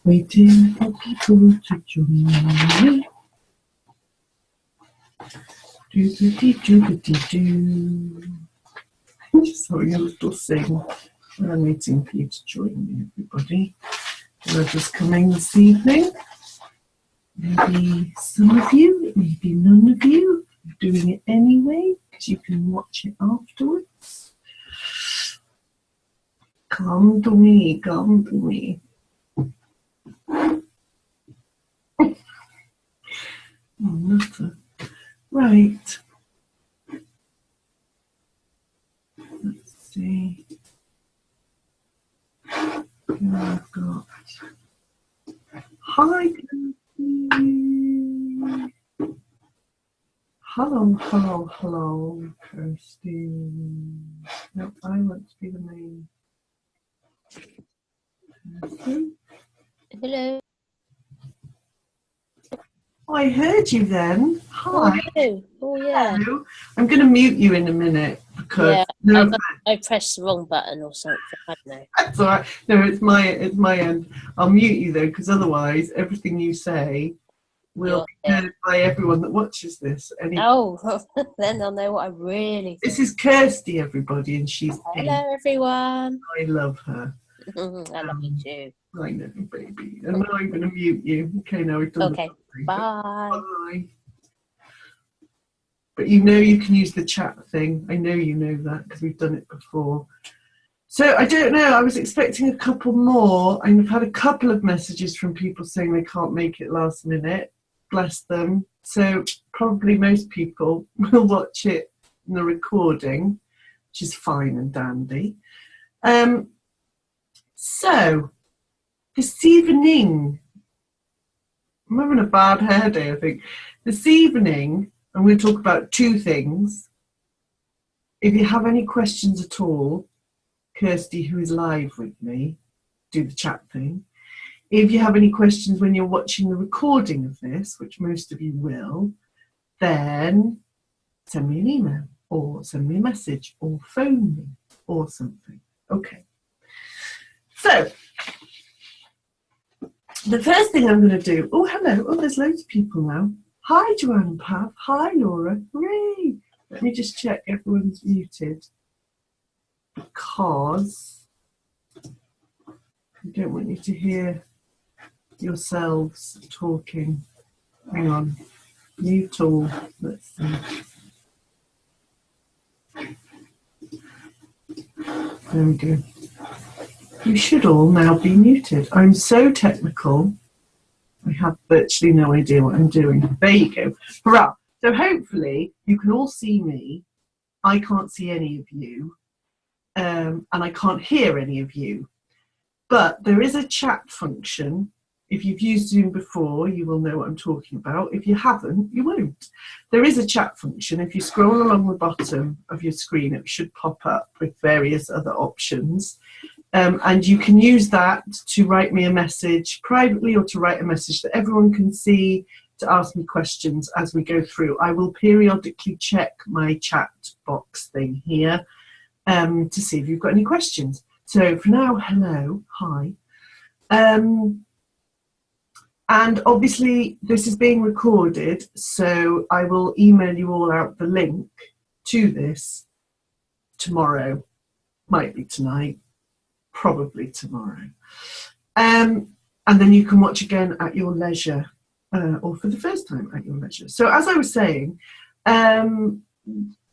Waiting for people to join me. Do. Just having a little sing. I'm waiting for you to join me, everybody. You're just coming this evening. Maybe some of you, maybe none of you. You're doing it anyway because you can watch it afterwards. Come to me, come to me. Oh, nothing. Right. Let's see. Who I've got. Hi, Kirsty. Hello, Kirsty. No, I want to be the main. Kirsty. Hello. I heard you then. Hi. Oh yeah. Hello. I'm going to mute you in a minute because I pressed the wrong button or something. I don't know. That's all right. No, it's my end. I'll mute you though because otherwise everything you say will be heard by everyone that watches this. Oh, then I'll know what I really think. This is Kirsty, everybody, and she's Hello, everyone. I love her. I love you too. I know, baby. And now I'm going to mute you. Okay, now we've done the bye. Bye. But you know you can use the chat thing. I know you know that because we've done it before. So I don't know. I was expecting a couple more. And I've had a couple of messages from people saying they can't make it last minute. Bless them. So probably most people will watch it in the recording, which is fine and dandy. So this evening, I'm having a bad hair day, I think. This evening, I'm going to talk about two things. If you have any questions at all, Kirsty, who is live with me, do the chat thing. If you have any questions when you're watching the recording of this, which most of you will, then send me an email or send me a message or phone me or something. Okay. So, the first thing I'm going to do, oh, hello, oh, there's loads of people now. Hi, Joanne and Pav. Hi, Laura. Hooray. Let me just check everyone's muted because I don't want you to hear yourselves talking. Hang on. Mute all. Let's see. There we go. You should all now be muted. I'm so technical. I have virtually no idea what I'm doing. There you go. Hurrah. So hopefully you can all see me. I can't see any of you. And I can't hear any of you. But there is a chat function. If you've used Zoom before, you will know what I'm talking about. If you haven't, you won't. There is a chat function. If you scroll along the bottom of your screen, it should pop up with various other options. And you can use that to write me a message privately or to write a message that everyone can see, to ask me questions as we go through. I will periodically check my chat box thing here to see if you've got any questions. So for now, hello, hi. And obviously this is being recorded, so I will email you all out the link to this tomorrow. Might be tonight, probably tomorrow. And then you can watch again at your leisure, or for the first time at your leisure. So as I was saying, I'm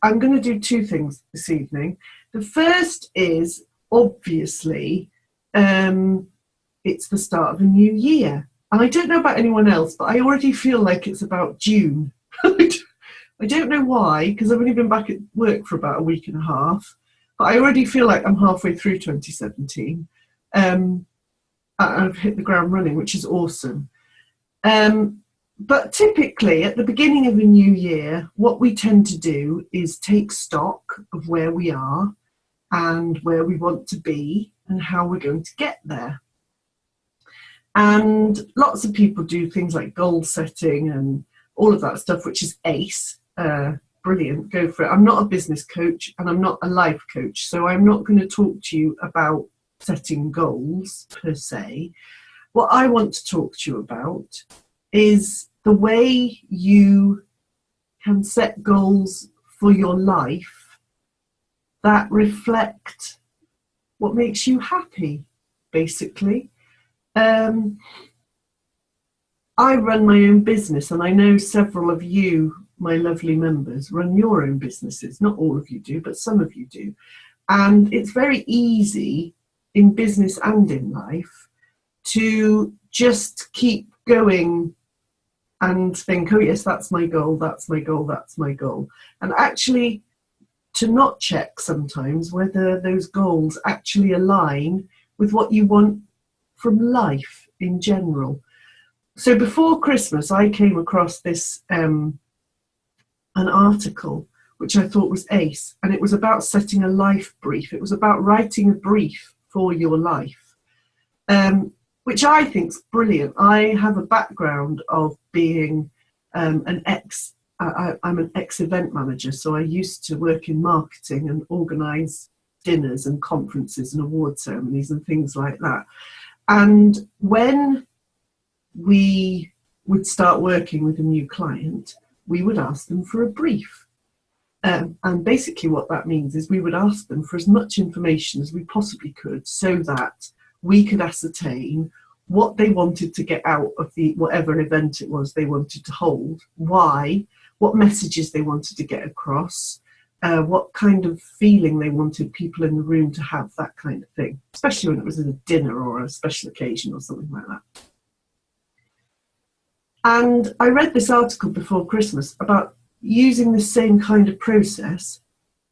going to do two things this evening. The first is, obviously, it's the start of a new year. And I don't know about anyone else, but I already feel like it's about June. I don't know why, because I've only been back at work for about a week and a half. But I already feel like I'm halfway through 2017. I've hit the ground running, which is awesome. But typically, at the beginning of a new year, what we tend to do is take stock of where we are and where we want to be and how we're going to get there. And lots of people do things like goal setting and all of that stuff, which is ACE. brilliant, go for it. I'm not a business coach and I'm not a life coach, so I'm not going to talk to you about setting goals per se. What I want to talk to you about is the way you can set goals for your life that reflect what makes you happy, basically. I run my own business, and I know several of you, my lovely members, run your own businesses. Not all of you do, but some of you do. And it's very easy in business and in life to just keep going and think, oh yes, that's my goal, that's my goal, that's my goal. And actually to not check sometimes whether those goals actually align with what you want from life in general. So before Christmas, I came across this an article which I thought was ace, and it was about setting a life brief. It was about writing a brief for your life, which I think is brilliant. I have a background of being I'm an ex-event manager, so I used to work in marketing and organise dinners and conferences and award ceremonies and things like that. And when we would start working with a new client, we would ask them for a brief. And basically what that means is we would ask them for as much information as we possibly could so that we could ascertain what they wanted to get out of the whatever event it was they wanted to hold, why, what messages they wanted to get across, what kind of feeling they wanted people in the room to have, that kind of thing, especially when it was at a dinner or a special occasion or something like that. And I read this article before Christmas about using the same kind of process,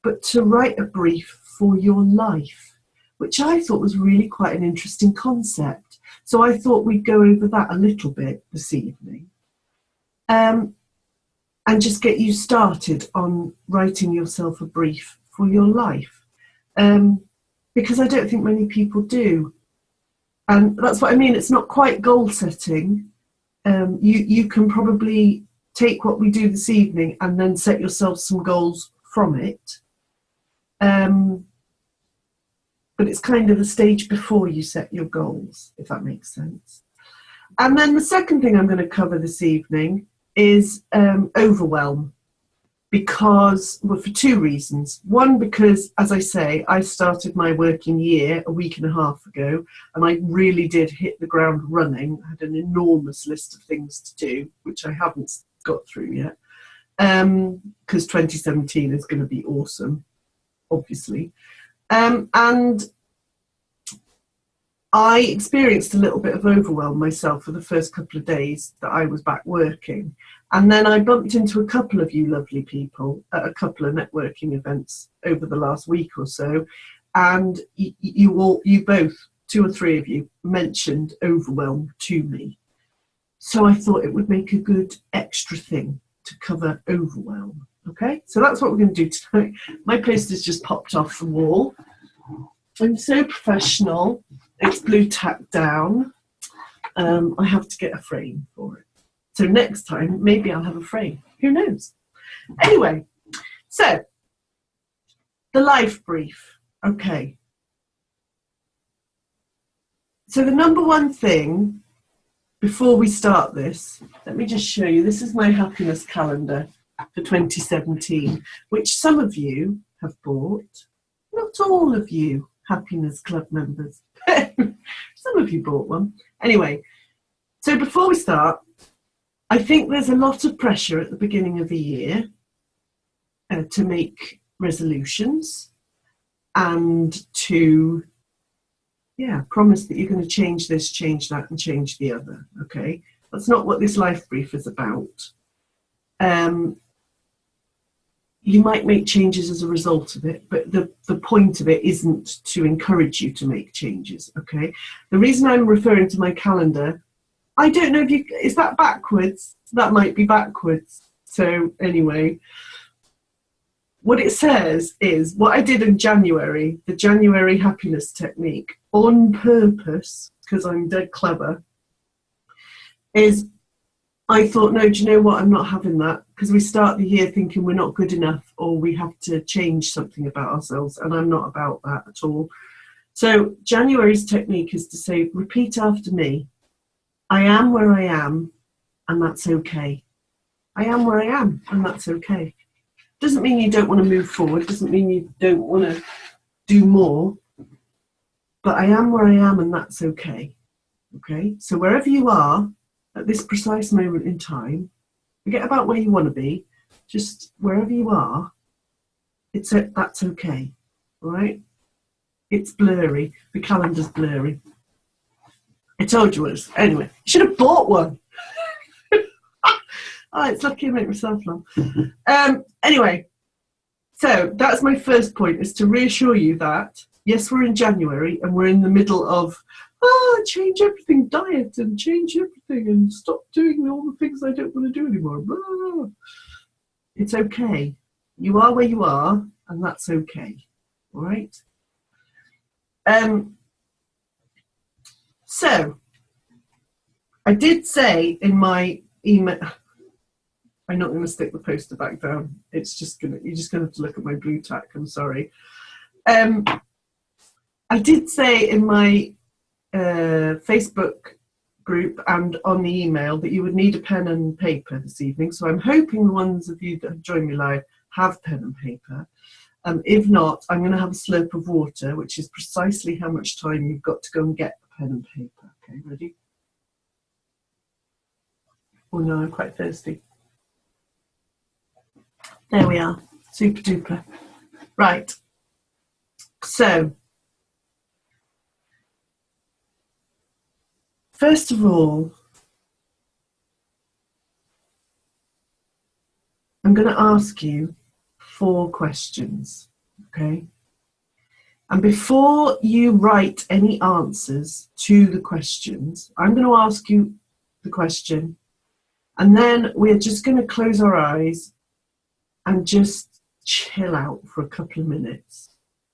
but to write a brief for your life, which I thought was really quite an interesting concept. So I thought we'd go over that a little bit this evening, and just get you started on writing yourself a brief for your life, because I don't think many people do. And that's what I mean. It's not quite goal setting. You can probably take what we do this evening and then set yourself some goals from it. But it's kind of the stage before you set your goals, if that makes sense. And then the second thing I'm going to cover this evening is overwhelm, because, well, for two reasons. One, because, as I say, I started my working year a week and a half ago, and I really did hit the ground running. I had an enormous list of things to do, which I haven't got through yet, because 2017 is going to be awesome, obviously. And I experienced a little bit of overwhelm myself for the first couple of days that I was back working. And then I bumped into a couple of you lovely people at a couple of networking events over the last week or so. And you both, two or three of you, mentioned overwhelm to me. So I thought it would make a good extra thing to cover overwhelm. Okay, so that's what we're going to do tonight. My poster's just popped off the wall. I'm so professional. It's blue tacked down. I have to get a frame for it. So next time, maybe I'll have a frame. Who knows? Anyway, so the life brief. Okay. So the number one thing before we start this, let me just show you. This is my happiness calendar for 2017, which some of you have bought. Not all of you Happiness Club members. Some of you bought one. Anyway, so before we start, I think there's a lot of pressure at the beginning of the year to make resolutions and to promise that you're going to change this, change that, and change the other. Okay, that's not what this life brief is about. You might make changes as a result of it, but the point of it isn't to encourage you to make changes, okay? The reason I'm referring to my calendar, I don't know if you, is that backwards? That might be backwards. So anyway, what it says is what I did in January, the January happiness technique, on purpose, because I'm dead clever, is I thought, no, do you know what? I'm not having that, because we start the year thinking we're not good enough or we have to change something about ourselves, and I'm not about that at all. So January's technique is to say, repeat after me. I am where I am, and that's okay. I am where I am, and that's okay. Doesn't mean you don't want to move forward, doesn't mean you don't want to do more, but I am where I am, and that's okay. Okay, so wherever you are at this precise moment in time, forget about where you want to be, just wherever you are, that's okay. All right? It's blurry. The calendar's blurry. I told you it was. Anyway, you should have bought one. Oh, it's lucky I make myself laugh. Anyway, so that's my first point, is to reassure you that, yes, we're in January and we're in the middle of, change everything, diet and change everything and stop doing all the things I don't want to do anymore. Blah. It's okay. You are where you are, and that's okay. All right? So, I did say in my email, I'm not going to stick the poster back down. You're just going to have to look at my blue tack. I'm sorry. I did say in my Facebook group and on the email that you would need a pen and paper this evening. So I'm hoping the ones of you that have joined me live have pen and paper. If not, I'm going to have a slurp of water, which is precisely how much time you've got to go and get the pen and paper. Okay, ready? Oh no, I'm quite thirsty. There we are. Super duper. Right. So, first of all, I'm going to ask you 4 questions, okay? And before you write any answers to the questions, I'm going to ask you the question, and then we're just going to close our eyes and just chill out for a couple of minutes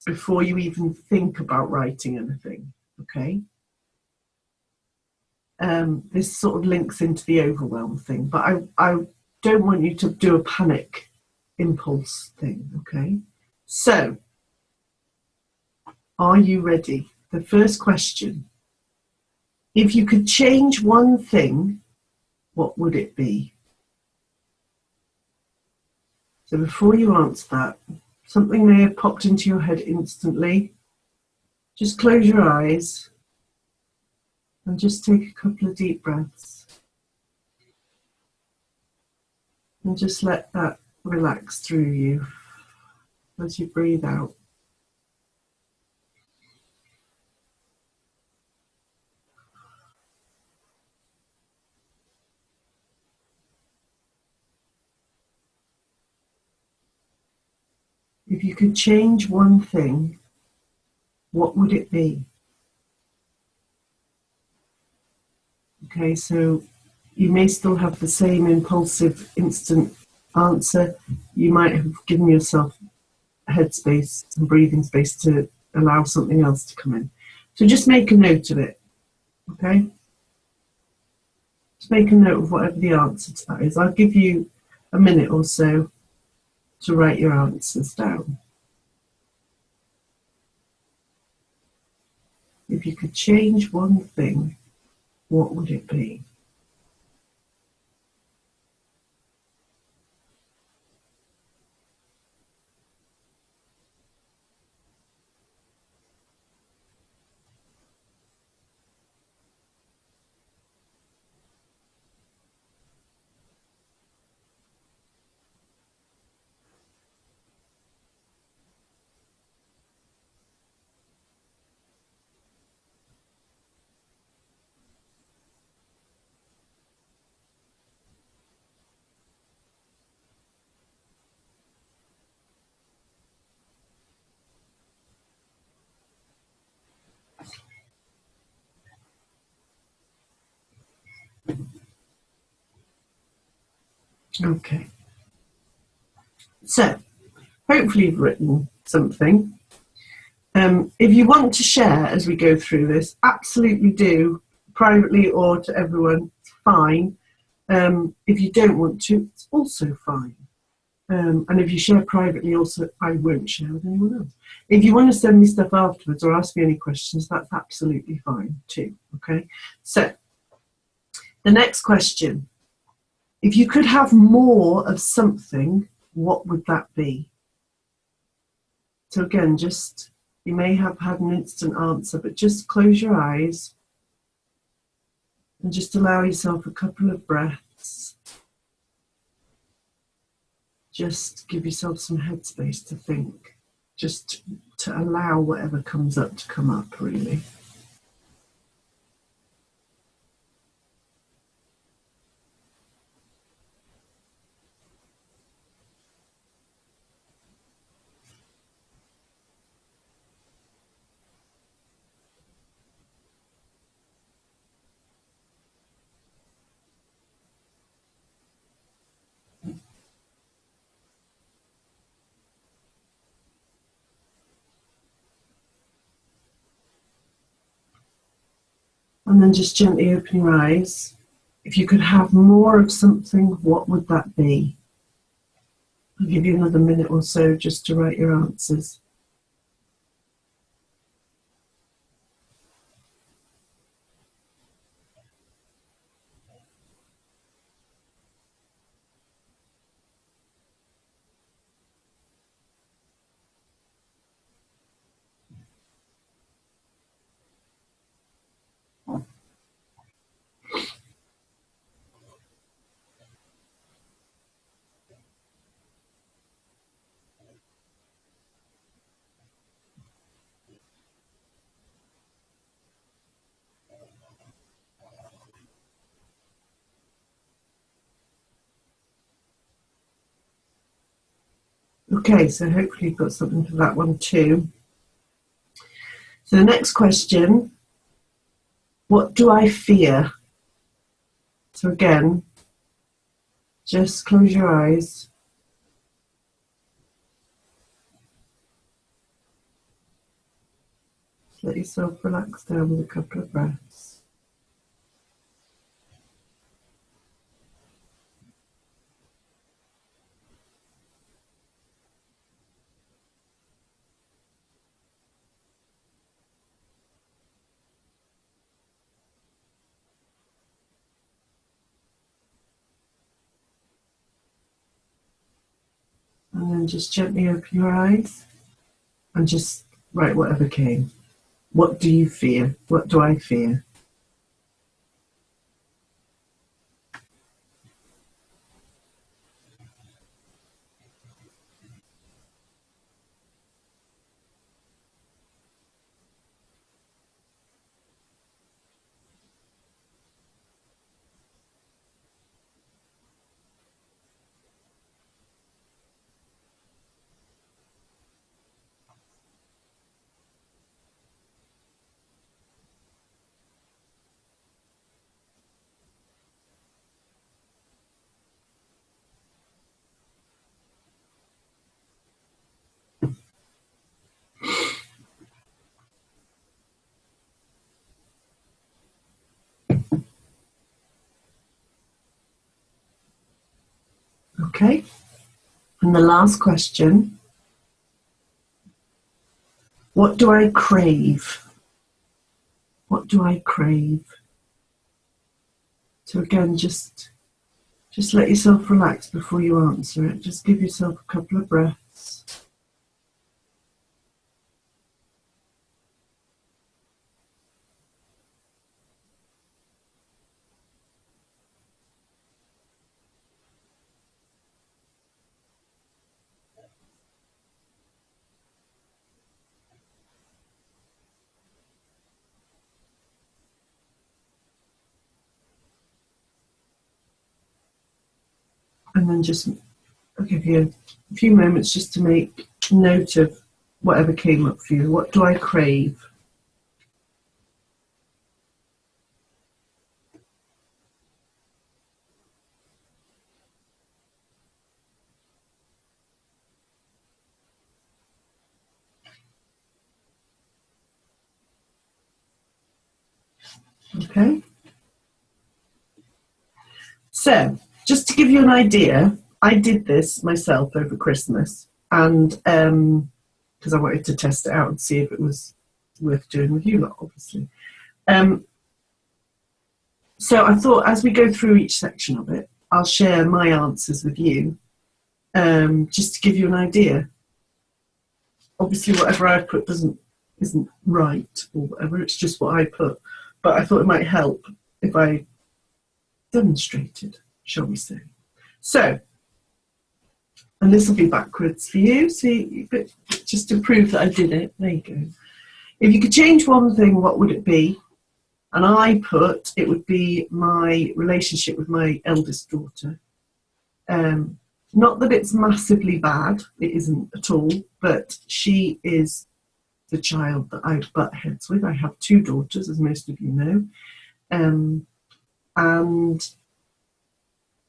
before you even think about writing anything, okay? This sort of links into the overwhelm thing, but I don't want you to do a panic impulse thing, okay? So, are you ready? The first question. If you could change one thing, what would it be? So before you answer that, something may have popped into your head instantly. Just close your eyes and just take a couple of deep breaths. And just let that relax through you as you breathe out. If you could change one thing, what would it be? Okay, so you may still have the same impulsive, instant answer. You might have given yourself headspace and breathing space to allow something else to come in. So just make a note of it, okay? Just make a note of whatever the answer to that is. I'll give you a minute or so to write your answers down. If you could change one thing, what would it be? Okay. So, hopefully you've written something. If you want to share as we go through this, absolutely do, privately or to everyone, it's fine. If you don't want to, it's also fine. And if you share privately, also, I won't share with anyone else. If you want to send me stuff afterwards or ask me any questions, that's absolutely fine too. Okay. So the next question: if you could have more of something, what would that be? So again, just, you may have had an instant answer, but just close your eyes and just allow yourself a couple of breaths. Just give yourself some headspace to think, just to allow whatever comes up to come up, really. And then just gently open your eyes. If you could have more of something, what would that be? I'll give you another minute or so just to write your answers. Okay, so hopefully you've got something for that one too. So the next question, what do I fear? So again, just close your eyes. Let yourself relax down with a couple of breaths. And then just gently open your eyes and just write whatever came. What do you fear? What do I fear? Okay. And the last question, what do I crave? What do I crave? So again, just let yourself relax before you answer it. Just give yourself a couple of breaths. And then just, I'll give you a few moments just to make note of whatever came up for you. What do I crave? Okay. So, just to give you an idea, I did this myself over Christmas, and because I wanted to test it out and see if it was worth doing with you lot, obviously. So I thought as we go through each section of it, I'll share my answers with you, just to give you an idea. Obviously, whatever I put isn't right or whatever. It's just what I put. But I thought it might help if I demonstrated, shall we say. So, and this will be backwards for you. See, just to prove that I did it. There you go. If you could change one thing, what would it be? And I put, it would be my relationship with my eldest daughter. Not that it's massively bad, it isn't at all, but she is the child that I butt heads with. I have 2 daughters, as most of you know. And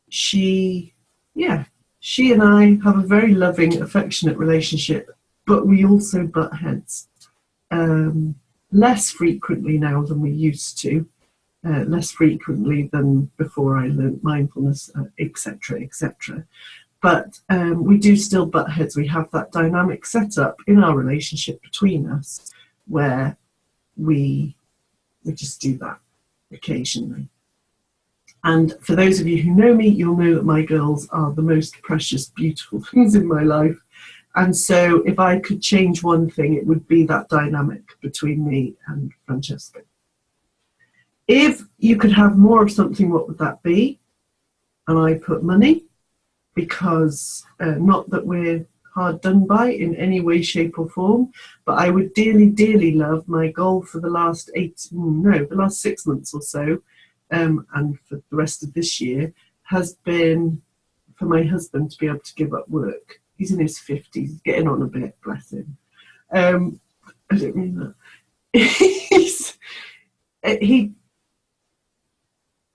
she and I have a very loving, affectionate relationship, but we also butt heads. Less frequently now than we used to, less frequently than before I learned mindfulness, etc., etc. But we do still butt heads. We have that dynamic set up in our relationship between us where we just do that occasionally. And for those of you who know me, you'll know that my girls are the most precious, beautiful things in my life. And so if I could change one thing, it would be that dynamic between me and Francesca. If you could have more of something, what would that be? And I put money, because not that we're hard done by in any way, shape or form, but I would dearly, dearly love, my goal for the last 6 months or so, and for the rest of this year, has been for my husband to be able to give up work. He's in his 50s, he's getting on a bit, bless him. I don't mean that.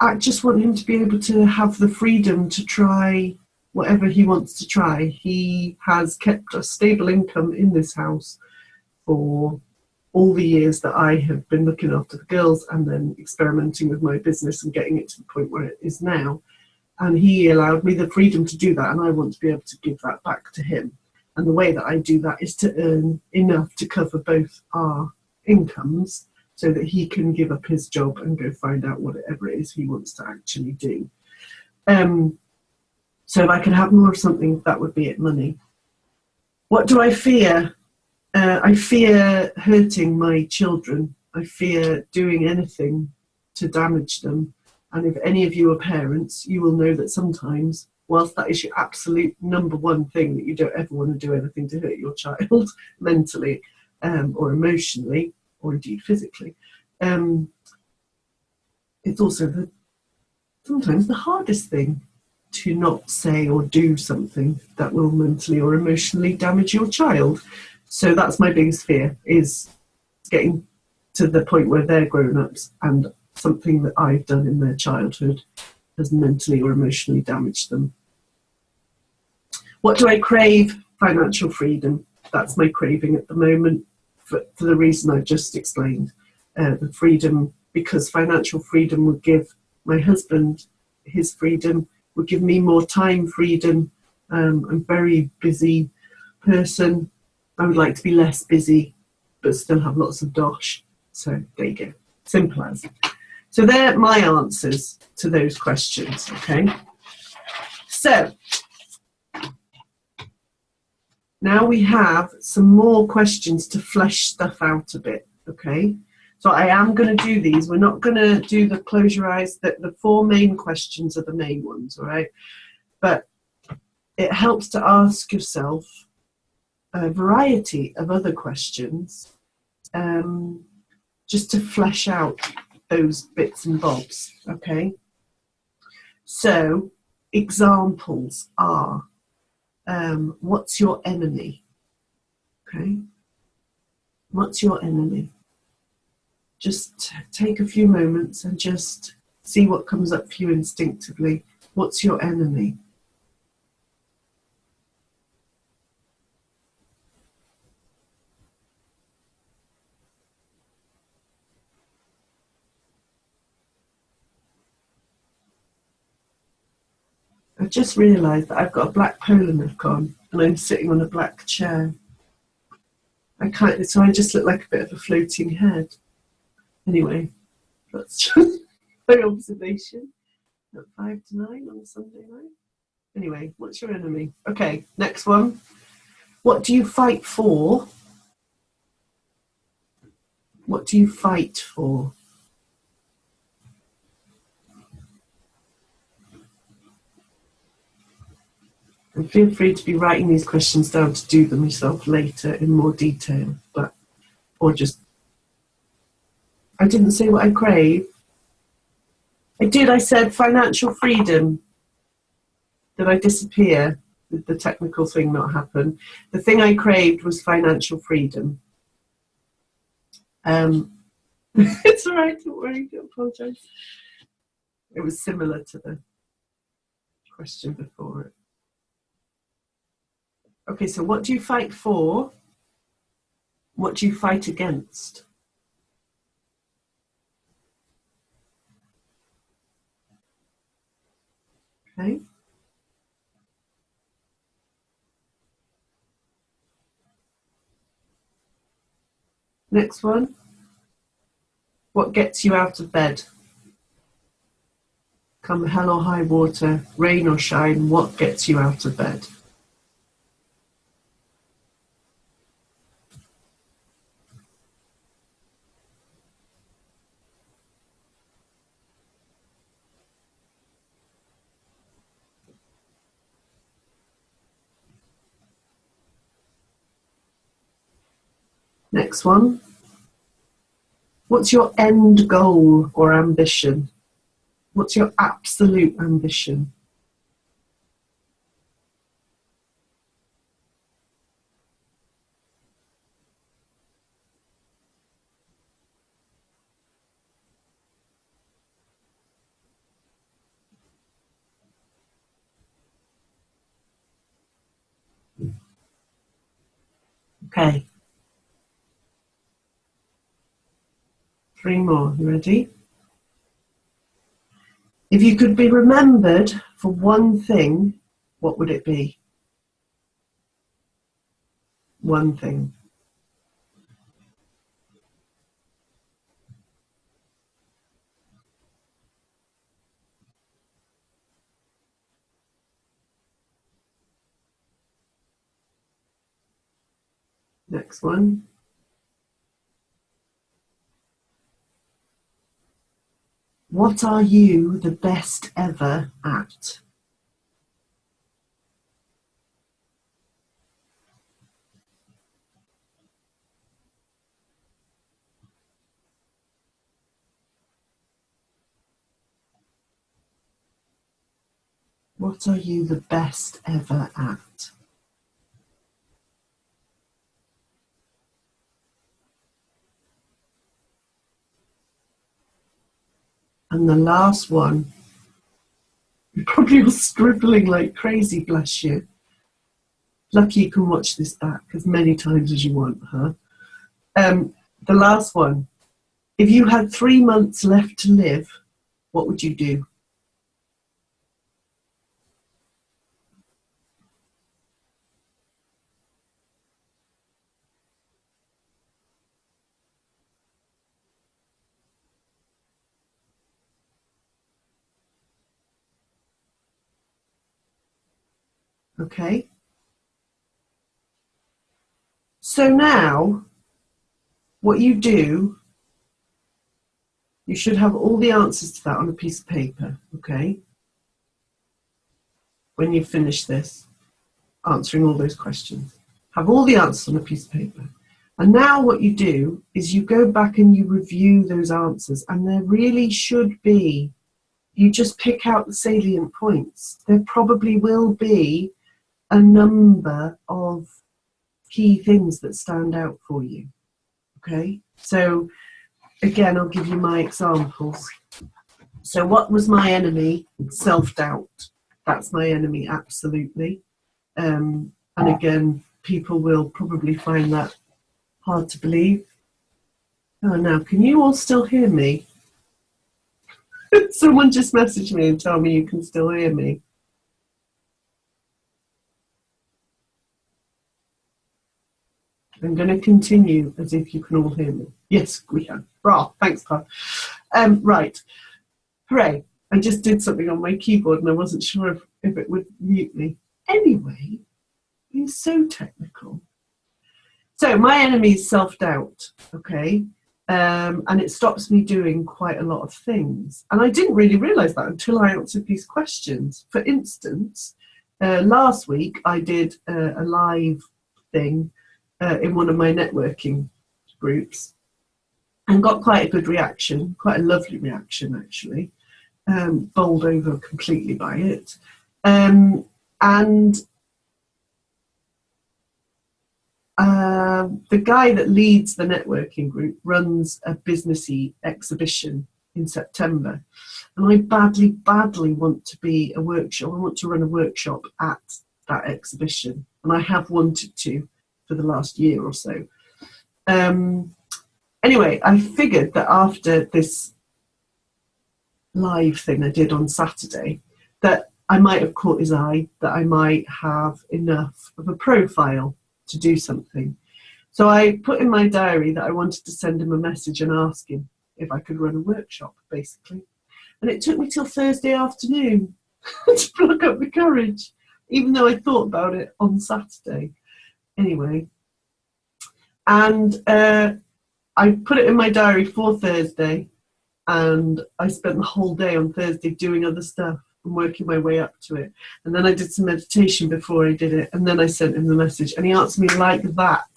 I just want him to be able to have the freedom to try whatever he wants to try. He has kept a stable income in this house for all the years that I have been looking after the girls and then experimenting with my business and getting it to the point where it is now. And he allowed me the freedom to do that, and I want to be able to give that back to him. And the way that I do that is to earn enough to cover both our incomes so that he can give up his job and go find out whatever it is he wants to actually do. So if I could have more of something, that would be it, money. What do I fear? I fear hurting my children. I fear doing anything to damage them. And if any of you are parents, you will know that sometimes, whilst that is your absolute number one thing, that you don't ever want to do anything to hurt your child mentally or emotionally or indeed physically, it's also sometimes the hardest thing to not say or do something that will mentally or emotionally damage your child. So that's my biggest fear, is getting to the point where they're grown-ups and something that I've done in their childhood has mentally or emotionally damaged them. What do I crave? Financial freedom. That's my craving at the moment, for the reason I've just explained. The freedom, because financial freedom would give my husband his freedom, would give me more time freedom. I'm a very busy person. I would like to be less busy, but still have lots of dosh. So there you go. Simple as. So they're my answers to those questions, okay? So now we have some more questions to flesh stuff out a bit, okay? So I am going to do these. We're not going to do the close your eyes. The 4 main questions are the main ones, all right? But it helps to ask yourself a variety of other questions just to flesh out those bits and bobs, okay? So examples are, what's your enemy? Okay? What's your enemy? Just take a few moments and just see what comes up for you instinctively. What's your enemy? I've just realised that I've got a black polo neck on and I'm sitting on a black chair. So I just look like a bit of a floating head. Anyway, that's just my observation at 5 to 9 on a Sunday night. Anyway, what's your enemy? Okay, next one. What do you fight for? What do you fight for? And feel free to be writing these questions down to do them yourself later in more detail, or just, I didn't say what I crave. I did, I said financial freedom. Did I disappear? Did the technical thing not happen? The thing I craved was financial freedom. It's all right, don't worry, don't apologise. It was similar to the question before it. Okay, so what do you fight for? What do you fight against? Okay. Next one. What gets you out of bed? Come hell or high water, rain or shine, what gets you out of bed? Next one. What's your end goal or ambition? What's your absolute ambition? Okay. 3 more. You ready? If you could be remembered for one thing, what would it be? One thing. Next one. What are you the best ever at? What are you the best ever at? And the last one, you're probably all scribbling like crazy, bless you. Lucky you can watch this back as many times as you want, huh? The last one, if you had 3 months left to live, what would you do? Okay. So now, what you do, you should have all the answers to that on a piece of paper, okay? When you finish this, answering all those questions. Have all the answers on a piece of paper. And now what you do is you go back and you review those answers, and there really should be, you just pick out the salient points. There probably will be a number of key things that stand out for you, okay? So again, I'll give you my examples. So what was my enemy? Self-doubt. That's my enemy, absolutely. And again, people will probably find that hard to believe. Oh, now, can you all still hear me? Someone just messaged me and told me you can still hear me. I'm going to continue as if you can all hear me. Yes, we can. Bra, thanks, Carl. Right. Hooray. I just did something on my keyboard and I wasn't sure if it would mute me. Anyway, it's so technical. So my enemy is self-doubt, okay? And it stops me doing quite a lot of things. And I didn't really realise that until I answered these questions. For instance, last week I did a live thing in one of my networking groups and got quite a good reaction, quite a lovely reaction actually, bowled over completely by it. And the guy that leads the networking group runs a businessy exhibition in September. And I badly want to be a workshop. I want to run a workshop at that exhibition. And I have wanted to for the last year or so. Anyway, I figured that after this live thing I did on Saturday, that I might have caught his eye, that I might have enough of a profile to do something. So I put in my diary that I wanted to send him a message and ask him if I could run a workshop, basically. And it took me till Thursday afternoon to pluck up the courage, even though I thought about it on Saturday. Anyway, and I put it in my diary for Thursday, and I spent the whole day on Thursday doing other stuff and working my way up to it. And then I did some meditation before I did it, and then I sent him the message, and he answered me like that,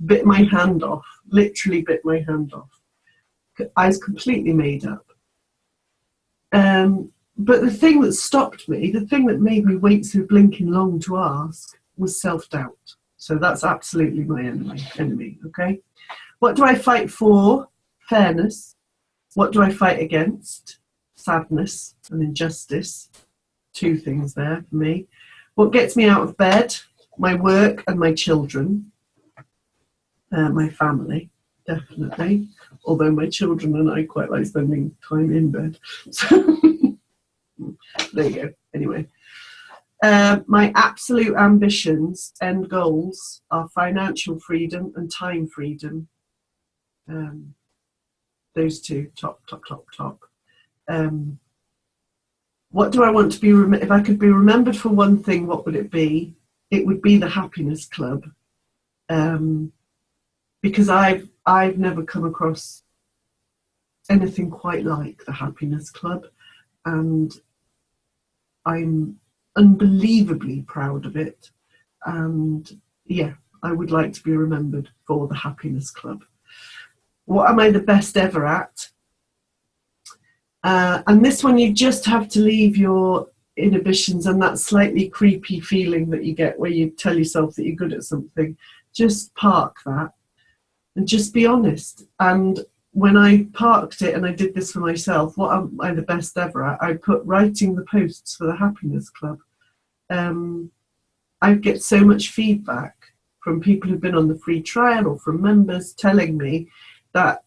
bit my hand off, literally bit my hand off. I was completely made up. But the thing that stopped me, the thing that made me wait so blinking long to ask, was self-doubt. So that's absolutely my enemy, okay? What do I fight for? Fairness. What do I fight against? Sadness and injustice. Two things there for me. What gets me out of bed? My work and my children. My family, definitely. Although my children and I quite like spending time in bed. So there you go. Anyway. My absolute ambitions and goals are financial freedom and time freedom. Those two, top. What do I want to be? If I could be remembered for one thing, what would it be? It would be the Happiness Club, because I've never come across anything quite like the Happiness Club, and I'm unbelievably proud of it. And yeah, I would like to be remembered for the Happiness Club. What am I the best ever at? And this one, you just have to leave your inhibitions and that slightly creepy feeling that you get where you tell yourself that you're good at something. Just park that and just be honest. And when I parked it and I did this for myself, what am I the best ever at? I put writing the posts for the Happiness Club. I get so much feedback from people who've been on the free trial or from members telling me that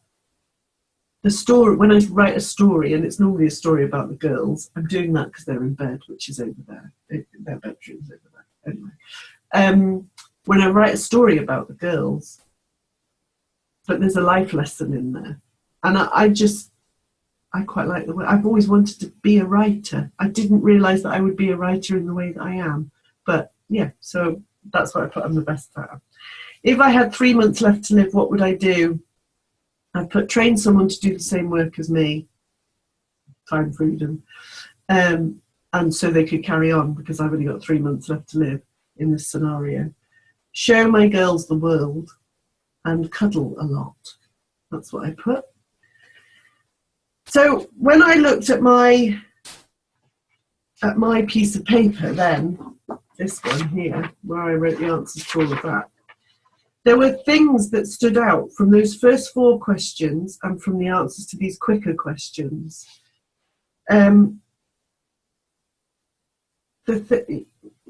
the story, when I write a story, and it's normally a story about the girls, I'm doing that because they're in bed, which is over there. Their bedroom's over there. Anyway, when I write a story about the girls, but there's a life lesson in there. And I quite like the way, I've always wanted to be a writer. I didn't realise that I would be a writer in the way that I am. But yeah, so that's what I put I'm the best at. If I had 3 months left to live, what would I do? I'd train someone to do the same work as me, time freedom, and so they could carry on because I've only got 3 months left to live in this scenario. Show my girls the world and cuddle a lot. That's what I put. So when I looked at my piece of paper then, this one here, where I wrote the answers to all of that, there were things that stood out from those first 4 questions and from the answers to these quicker questions.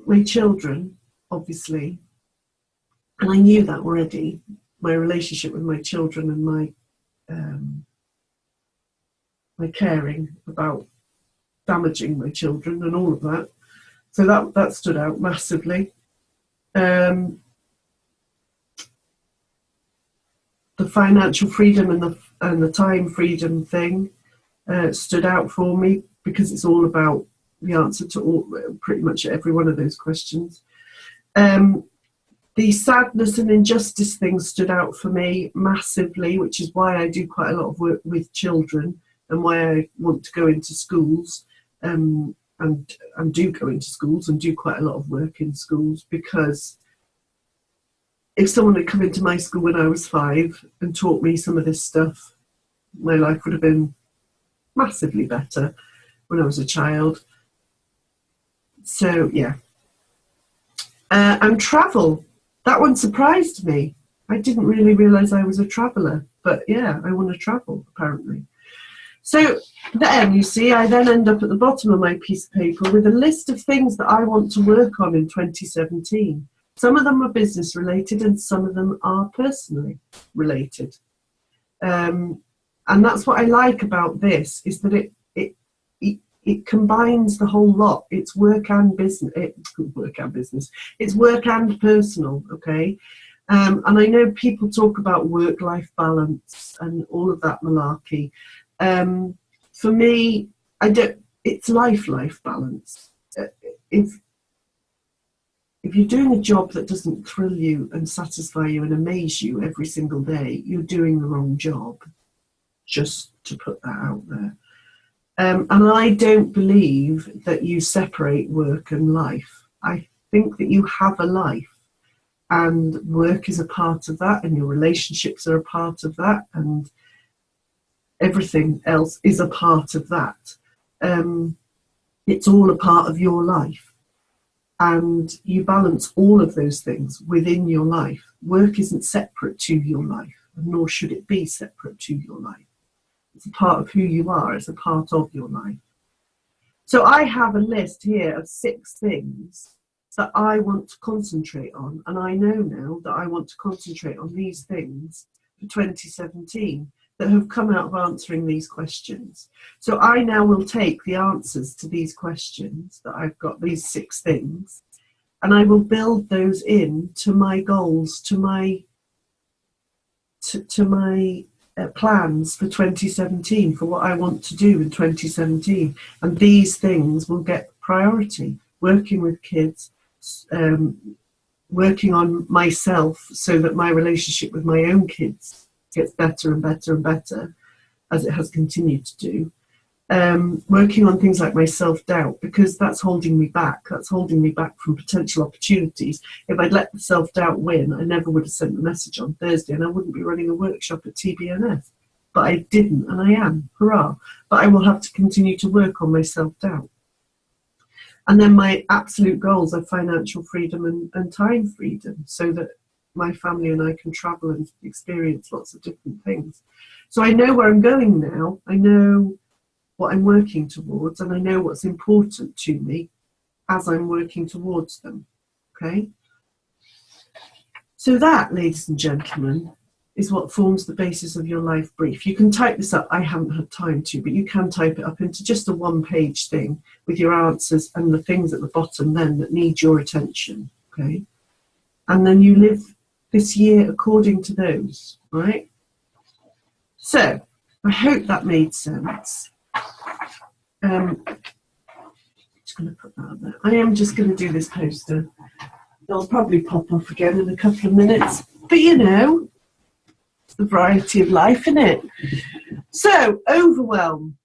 My children, obviously, and I knew that already, my relationship with my children and my caring about damaging my children and all of that. So that stood out massively. the financial freedom and the time freedom thing stood out for me, because it's all about the answer to pretty much every one of those questions. The sadness and injustice thing stood out for me massively, which is why I do quite a lot of work with children and why I want to go into schools, and do go into schools and do quite a lot of work in schools, because if someone had come into my school when I was 5 and taught me some of this stuff, my life would have been massively better when I was a child. So, yeah. And travel. That one surprised me. I didn't really realise I was a traveller. But, yeah, I want to travel, apparently. So then, you see, I then end up at the bottom of my piece of paper with a list of things that I want to work on in 2017. Some of them are business related and some of them are personally related. And that's what I like about this, is that it combines the whole lot. It's work and business. It's work and personal, okay? And I know people talk about work-life balance and all of that malarkey. For me, it's life balance. If you're doing a job that doesn't thrill you and satisfy you and amaze you every single day, you're doing the wrong job, just to put that out there. And I don't believe that you separate work and life. I think that you have a life, and work is a part of that, and your relationships are a part of that, and everything else is a part of that. It's all a part of your life, and you balance all of those things within your life. Work isn't separate to your life, nor should it be separate to your life. It's a part of who you are. It's a part of your life. So I have a list here of 6 things that I want to concentrate on. And I know now that I want to concentrate on these things for 2017 that have come out of answering these questions. So I now will take the answers to these questions that I've got, these 6 things, and I will build those in to my goals, to my plans for 2017, for what I want to do in 2017. And these things will get priority. Working with kids, working on myself so that my relationship with my own kids gets better and better and better, as it has continued to do. Working on things like my self-doubt, because that's holding me back. That's holding me back from potential opportunities. If I'd let the self-doubt win, I never would have sent the message on Thursday, and I wouldn't be running a workshop at TBNS. But I didn't, and I am. Hurrah. But I will have to continue to work on my self-doubt. And then my absolute goals are financial freedom and time freedom, so that my family and I can travel and experience lots of different things. So I know where I'm going now. I know what I'm working towards, and I know what's important to me as I'm working towards them. Okay? So that, ladies and gentlemen, is what forms the basis of your life brief. You can type this up. I haven't had time to, but you can type it up into just a 1-page thing with your answers and the things at the bottom then that need your attention. Okay? And then you live this year according to those, right? So I hope that made sense. Just going to put that on there. I am just going to do this poster. It'll probably pop off again in a couple of minutes, but you know, it's the variety of life, isn't it? So, overwhelm.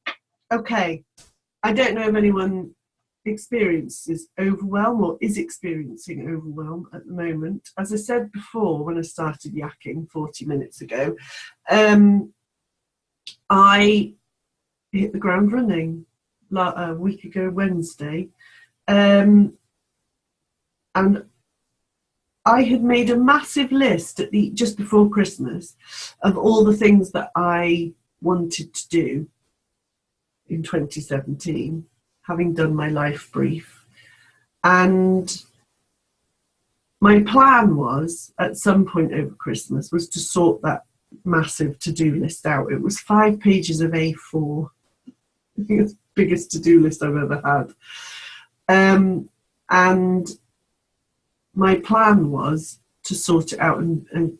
Okay, I don't know if anyone experiences overwhelm or is experiencing overwhelm at the moment. As I said before, when I started yakking 40 minutes ago, I hit the ground running a week ago Wednesday, and I had made a massive list just before Christmas of all the things that I wanted to do in 2017, having done my life brief. And my plan was, at some point over Christmas, was to sort that massive to-do list out. It was 5 pages of A4. I think it's the biggest to-do list I've ever had. And my plan was to sort it out and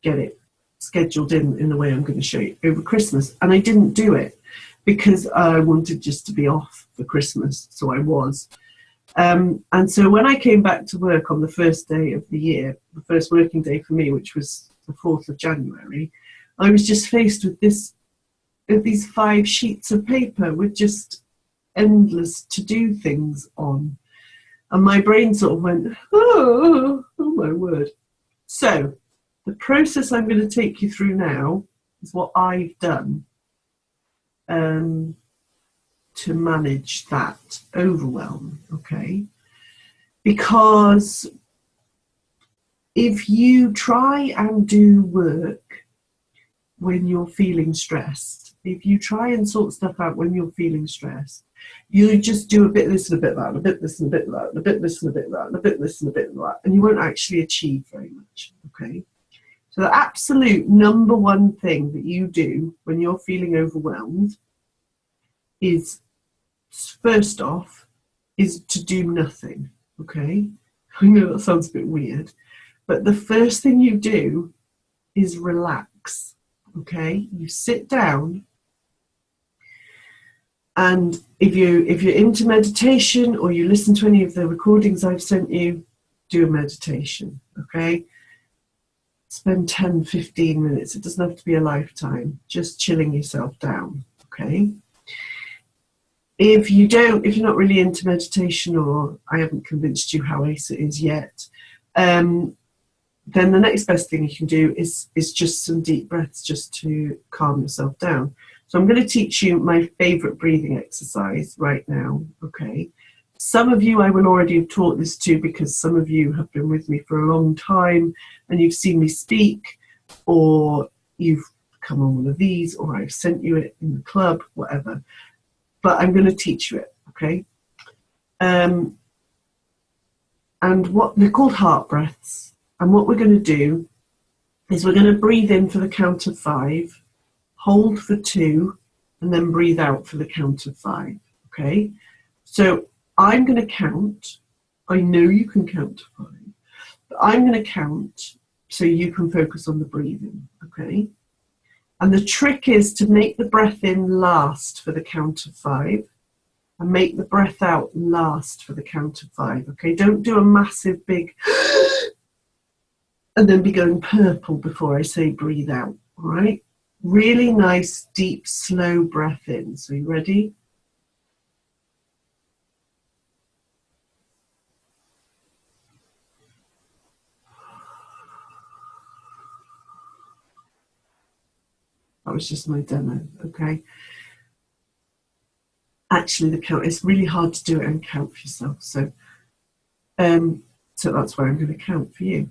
get it scheduled in the way I'm going to show you over Christmas. And I didn't do it because I wanted just to be off for Christmas. So I was. And so when I came back to work on the first day of the year, the first working day for me, which was the 4th of January, I was just faced with these 5 sheets of paper with just endless to-do things on. And my brain sort of went, oh my word. So the process I'm going to take you through now is what I've done to manage that overwhelm, okay? Because if you try and do work when you're feeling stressed, if you try and sort stuff out when you're feeling stressed, you just do a bit of this and a bit of that, and a bit of this and a bit of that, and a bit of this and a bit of that, and a bit of this and a bit of that, and you won't actually achieve very much, okay? So the absolute number one thing that you do when you're feeling overwhelmed is, first off, is to do nothing, okay? I know that sounds a bit weird, but the first thing you do is relax, okay? You sit down, and if you're into meditation or you listen to any of the recordings I've sent you, do a meditation, okay? Spend 10, 15 minutes. It doesn't have to be a lifetime. Just chilling yourself down, okay? If you're not really into meditation, or I haven't convinced you how ace it is yet, then the next best thing you can do is just some deep breaths just to calm yourself down. So I'm going to teach you my favorite breathing exercise right now, okay? Some of you I will already have taught this to, because some of you have been with me for a long time and you've seen me speak, or you've come on one of these, or I've sent you it in the club, whatever. But I'm going to teach you it, okay? And what they're called heart breaths. And what we're going to do is we're going to breathe in for the count of 5, hold for 2, and then breathe out for the count of 5, okay? So I'm going to count. I know you can count to 5, but I'm going to count so you can focus on the breathing, okay? And the trick is to make the breath in last for the count of 5 and make the breath out last for the count of 5, okay? Don't do a massive big and then be going purple before I say breathe out, all right? Really nice, deep, slow breath in. So you ready? That was just my demo, okay? Actually, the count, it's really hard to do it and count for yourself. So that's why I'm going to count for you.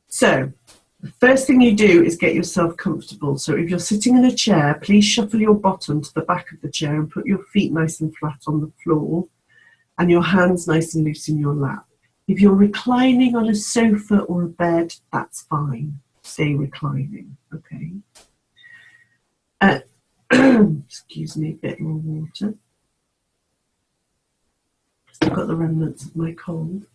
So the first thing you do is get yourself comfortable. So if you're sitting in a chair, please shuffle your bottom to the back of the chair and put your feet nice and flat on the floor and your hands nice and loose in your lap. If you're reclining on a sofa or a bed, that's fine. Stay reclining, okay? Excuse me, a bit more water. I've got the remnants of my cold.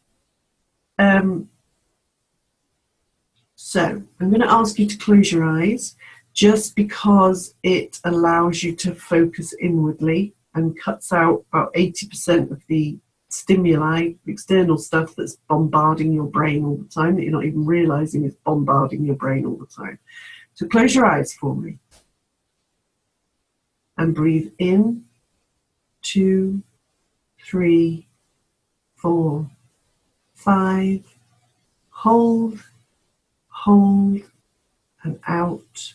So I'm going to ask you to close your eyes, just because it allows you to focus inwardly and cuts out about 80% of the stimuli, external stuff that's bombarding your brain all the time, that you're not even realizing is bombarding your brain all the time. So close your eyes for me. And breathe in, 2, 3, 4, 5. Hold, hold, and out,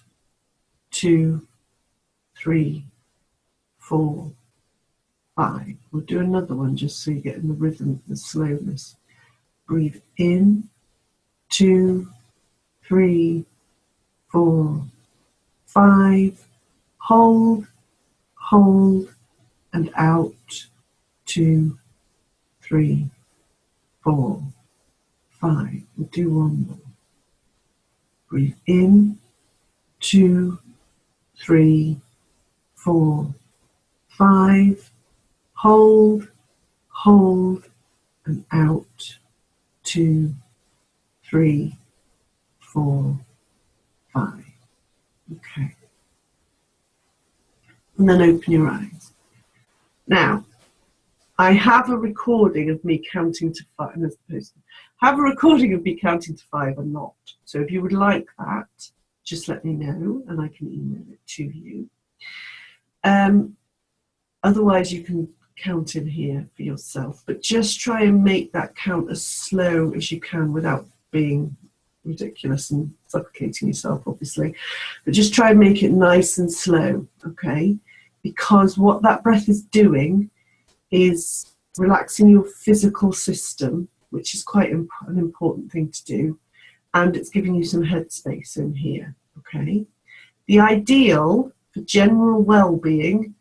2, 3, 4, 5. We'll do another one just so you get in the rhythm of the slowness. Breathe in, 2, 3, 4, 5. Hold, hold, and out, 2, 3, 4, 5. We'll do one more. Breathe in, 2, 3, 4, 5. Hold, hold, and out, 2, 3, 4, 5. Okay. And then open your eyes. Now, I have a recording of me counting to 5. Have a recording of me counting to 5 or not. So if you would like that, just let me know and I can email it to you. Otherwise, you can count in here for yourself, but just try and make that count as slow as you can without being ridiculous and suffocating yourself, obviously. But just try and make it nice and slow, okay? Because what that breath is doing is relaxing your physical system, which is quite an important thing to do, and it's giving you some headspace in here, okay? The ideal for general well-being,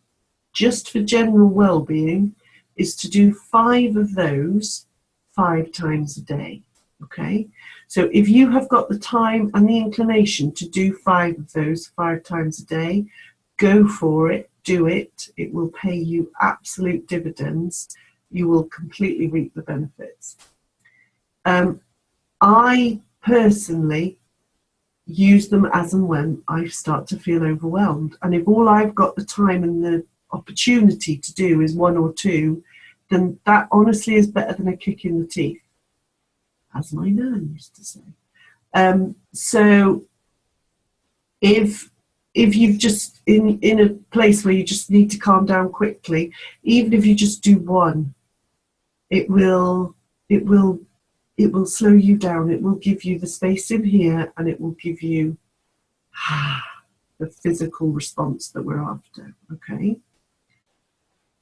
just for general well-being, is to do 5 of those 5 times a day, okay? So if you have got the time and the inclination to do 5 of those 5 times a day, go for it, do it. It will pay you absolute dividends. You will completely reap the benefits. I personally use them as and when I start to feel overwhelmed. And if all I've got the time and the opportunity to do is 1 or 2, then that honestly is better than a kick in the teeth, as my nan used to say. So if you've just in a place where you just need to calm down quickly, even if you just do 1, it will slow you down. It will give you the space in here, and it will give you the physical response that we're after, okay?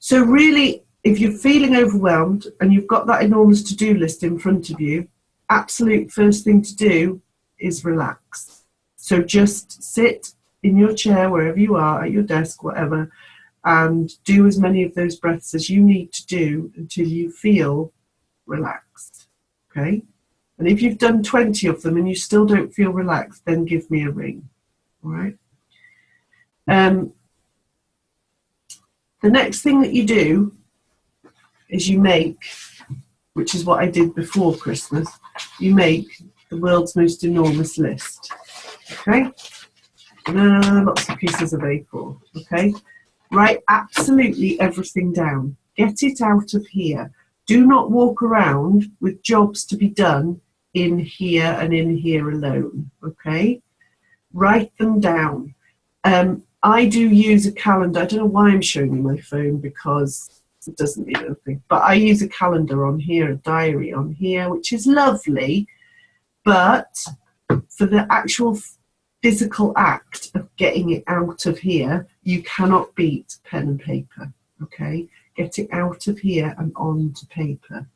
So really, if you're feeling overwhelmed and you've got that enormous to-do list in front of you, absolute first thing to do is relax. So just sit in your chair, wherever you are, at your desk, whatever, and do as many of those breaths as you need to do until you feel relaxed, okay? And if you've done 20 of them and you still don't feel relaxed, then give me a ring, all right? The next thing that you do is you make, which is what I did before Christmas, you make the world's most enormous list, okay? Lots of pieces of A4, okay? Write absolutely everything down. Get it out of here. Do not walk around with jobs to be done in here and in here alone, okay? Write them down. I do use a calendar. I don't know why I'm showing you my phone, because it doesn't mean anything. But I use a calendar on here, a diary on here, which is lovely. But for the actual physical act of getting it out of here, you cannot beat pen and paper, okay? Get it out of here and onto paper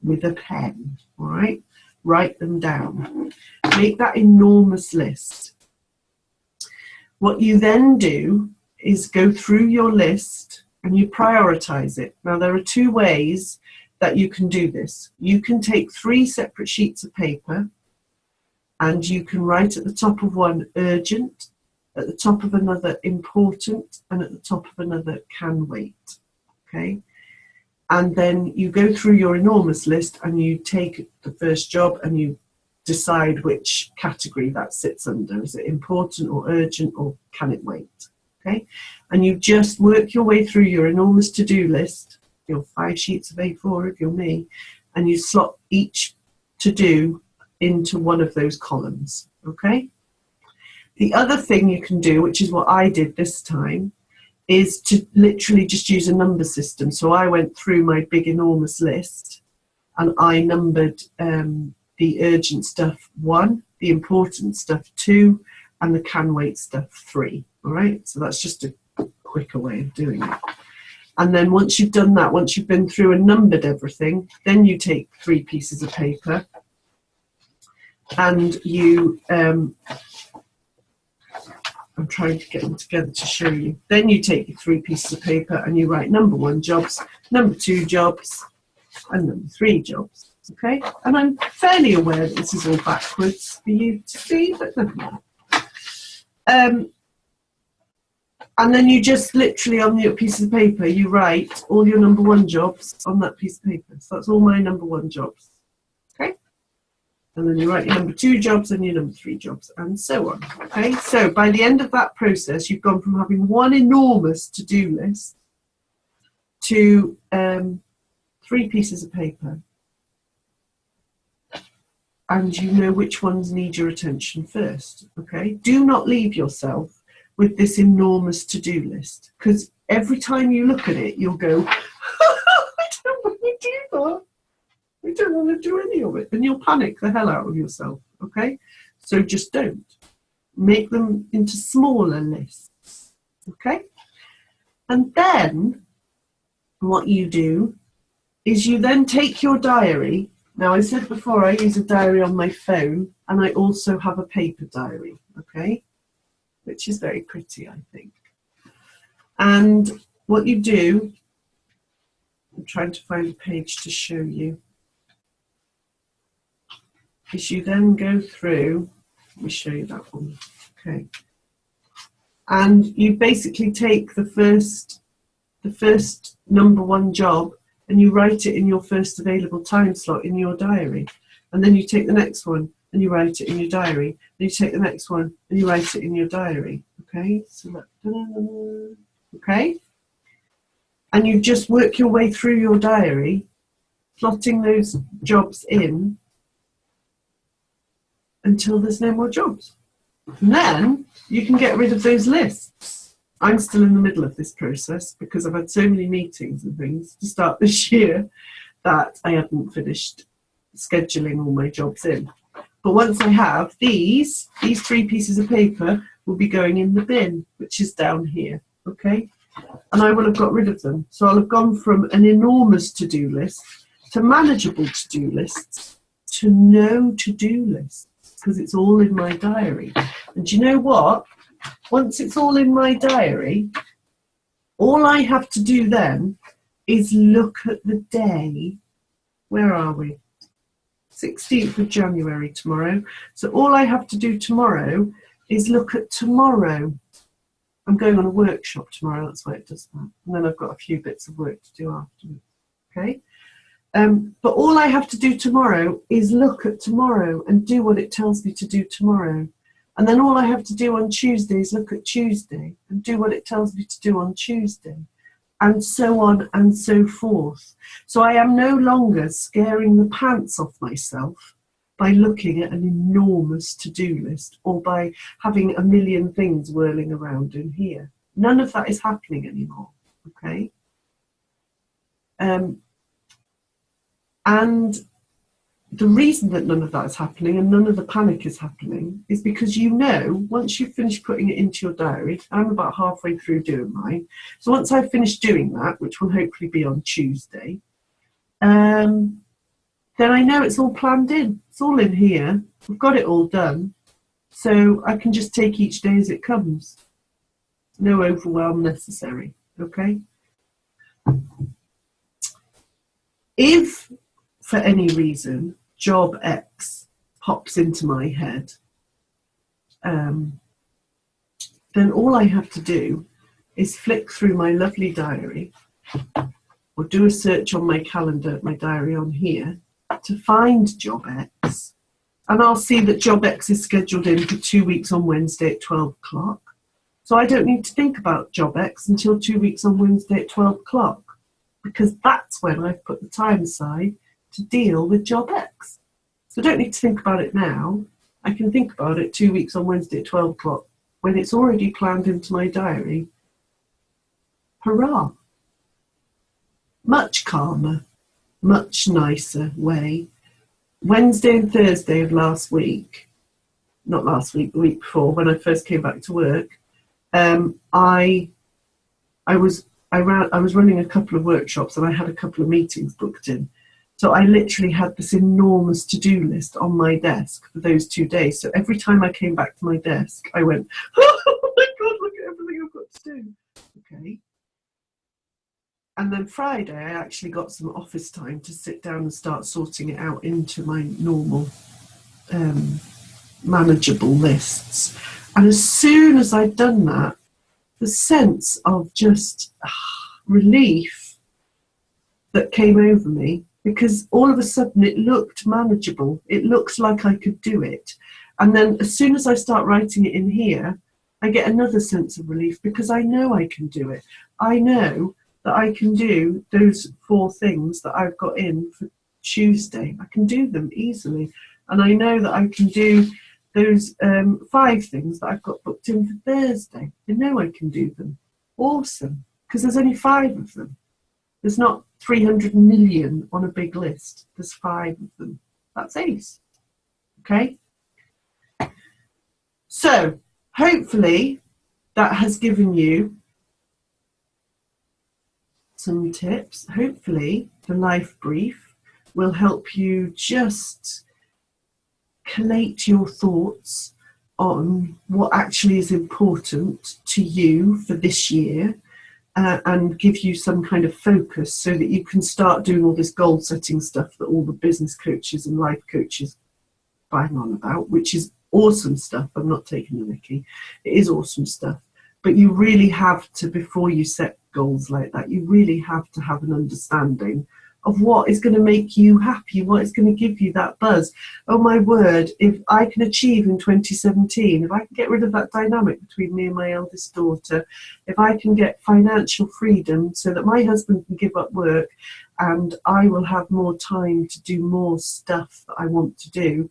with a pen, all right? Write them down. Make that enormous list. What you then do is go through your list and you prioritize it. Now, there are 2 ways that you can do this. You can take 3 separate sheets of paper and you can write at the top of one urgent, at the top of another important, and at the top of another can wait, okay? And then you go through your enormous list and you take the first job and you decide which category that sits under. Is it important or urgent, or can it wait? Okay, and you just work your way through your enormous to-do list, your 5 sheets of A4 if you're me, and you slot each to-do into one of those columns, okay? The other thing you can do, which is what I did this time, is to literally just use a number system. So I went through my big enormous list and I numbered the urgent stuff 1, the important stuff 2, and the can wait stuff 3, all right? So that's just a quicker way of doing it. And then once you've done that, once you've been through and numbered everything, then you take 3 pieces of paper and you, I'm trying to get them together to show you. Then you take your 3 pieces of paper and you write number 1 jobs, number 2 jobs, and number 3 jobs. Okay, and I'm fairly aware that this is all backwards for you to see, but never mind. And then you just literally on your piece of paper, you write all your number 1 jobs on that piece of paper. So that's all my number 1 jobs. Okay, And then you write your number 2 jobs and your number 3 jobs, and so on. Okay, so by the end of that process, you've gone from having one enormous to-do list to 3 pieces of paper. And you know which ones need your attention first. Okay, do not leave yourself with this enormous to-do list, because every time you look at it, you'll go, I don't want to do that. I don't want to do any of it. And you'll panic the hell out of yourself. Okay, so just don't. Make them into smaller lists. Okay, and then what you do is you then take your diary. Now, I said before I use a diary on my phone, and I also have a paper diary, okay, which is very pretty, I think. And what you do, I'm trying to find a page to show you, is you then go through, let me show you that one, okay, and you basically take the first number 1 job, and you write it in your first available time slot in your diary. And then you take the next one and you write it in your diary. Then you take the next one and you write it in your diary. Okay, so that, okay? And you just work your way through your diary, plotting those jobs in until there's no more jobs. And then you can get rid of those lists. I'm still in the middle of this process because I've had so many meetings and things to start this year that I haven't finished scheduling all my jobs in. But once I have these 3 pieces of paper will be going in the bin, which is down here, okay? And I will have got rid of them. So I'll have gone from an enormous to-do list to manageable to-do lists to no to-do lists, because it's all in my diary. And do you know what? Once it's all in my diary, all I have to do then is look at the day. Where are we? 16th of January tomorrow. So all I have to do tomorrow is look at tomorrow. I'm going on a workshop tomorrow, that's why it does that. And then I've got a few bits of work to do afterwards. Okay? But all I have to do tomorrow is look at tomorrow and do what it tells me to do tomorrow. And then all I have to do on Tuesday is look at Tuesday and do what it tells me to do on Tuesday, and so on and so forth. So I am no longer scaring the pants off myself by looking at an enormous to-do list or by having a million things whirling around in here. None of that is happening anymore, okay? And the reason that none of that is happening and none of the panic is happening is because you know, once you've finished putting it into your diary, I'm about halfway through doing mine, so once I've finished doing that, which will hopefully be on Tuesday, then I know it's all planned in. It's all in here. We've got it all done. So I can just take each day as it comes. No overwhelm necessary, okay? If, for any reason, job X pops into my head, then all I have to do is flick through my lovely diary or do a search on my calendar, my diary on here, to find job X, and I'll see that job X is scheduled in for 2 weeks on Wednesday at 12 o'clock. So I don't need to think about job X until 2 weeks on Wednesday at 12 o'clock, because that's when I've put the time aside to deal with job X. So I don't need to think about it now. I can think about it 2 weeks on Wednesday at 12 o'clock when it's already planned into my diary. Hurrah. Much calmer, much nicer way. Wednesday and Thursday of last week, not last week, the week before, when I first came back to work, I was running a couple of workshops and I had a couple of meetings booked in. So I literally had this enormous to-do list on my desk for those 2 days. So every time I came back to my desk, I went, oh my God, look at everything I've got to do. Okay. And then Friday, I actually got some office time to sit down and start sorting it out into my normal manageable lists. And as soon as I'd done that, the sense of just relief that came over me because all of a sudden it looked manageable. It looked like I could do it. And then as soon as I start writing it in here, I get another sense of relief because I know I can do it. I know that I can do those 4 things that I've got in for Tuesday. I can do them easily. And I know that I can do those 5 things that I've got booked in for Thursday. I know I can do them. Awesome. Because there's only 5 of them. There's not 300 million on a big list. There's 5 of them. That's ace. Okay? So, hopefully, that has given you some tips. Hopefully, the life brief will help you just collate your thoughts on what actually is important to you for this year, and give you some kind of focus so that you can start doing all this goal setting stuff that all the business coaches and life coaches bang on about, which is awesome stuff. I'm not taking the mickey. It is awesome stuff. But you really have to, before you set goals like that, you really have to have an understanding of what is going to make you happy, what is going to give you that buzz. Oh my word, if I can achieve in 2017, if I can get rid of that dynamic between me and my eldest daughter, if I can get financial freedom so that my husband can give up work and I will have more time to do more stuff that I want to do,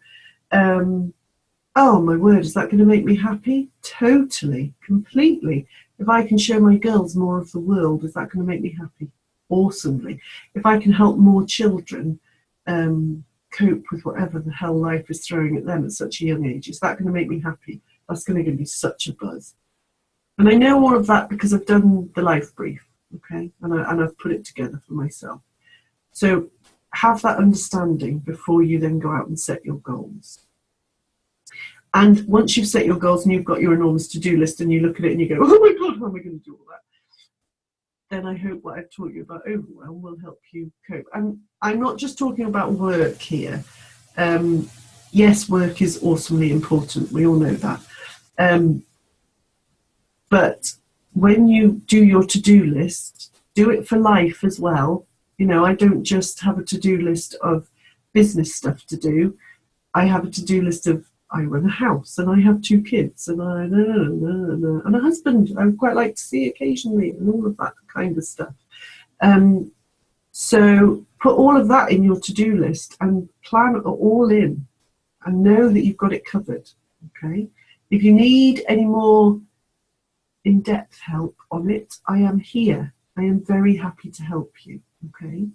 oh my word, is that going to make me happy? Totally, completely. If I can show my girls more of the world, is that going to make me happy? Awesomely. If I can help more children cope with whatever the hell life is throwing at them at such a young age, is that going to make me happy? That's going to give me such a buzz. And I know all of that because I've done the life brief, okay? And I've put it together for myself. So have that understanding before you then go out and set your goals. And once you've set your goals and you've got your enormous to-do list and you look at it and you go, oh my God, how am I going to do all that? Then I hope what I've taught you about overwhelm will help you cope. And I'm not just talking about work here. Yes, work is awesomely important. We all know that. But when you do your to-do list, do it for life as well. You know, I don't just have a to-do list of business stuff to do. I have a to-do list of I run a house and I have 2 kids and and a husband I would quite like to see occasionally and all of that kind of stuff. So put all of that in your to-do list and plan it all in and know that you've got it covered. Okay. If you need any more in-depth help on it, I am here. I am very happy to help you. Okay.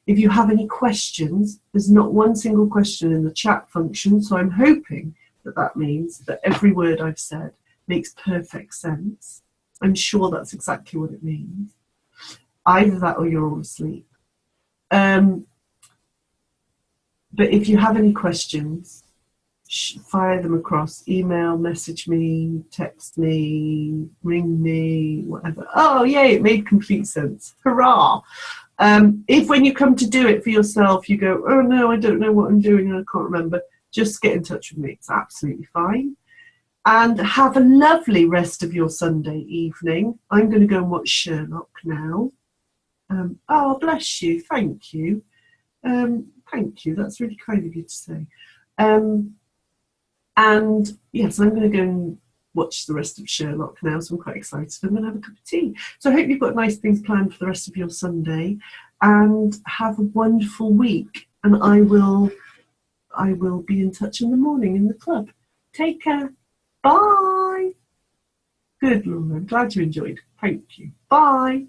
If you have any questions, there's not one single question in the chat function, so I'm hoping that that means that every word I've said makes perfect sense. I'm sure that's exactly what it means. Either that or you're all asleep. But if you have any questions, fire them across. Email, message me, text me, ring me, whatever. Oh, yay, it made complete sense. Hurrah! If when you come to do it for yourself, you go, oh no, I don't know what I'm doing and I can't remember, just get in touch with me. It's absolutely fine. And have a lovely rest of your Sunday evening. I'm going to go and watch Sherlock now. Oh, bless you. Thank you. Thank you. That's really kind of you to say. And yes, I'm going to go and watch the rest of Sherlock now, so I'm quite excited. I'm going to have a cup of tea. So I hope you've got nice things planned for the rest of your Sunday, and have a wonderful week. And I will be in touch in the morning in the club. Take care. Bye. Good, Laura. I'm glad you enjoyed. Thank you. Bye.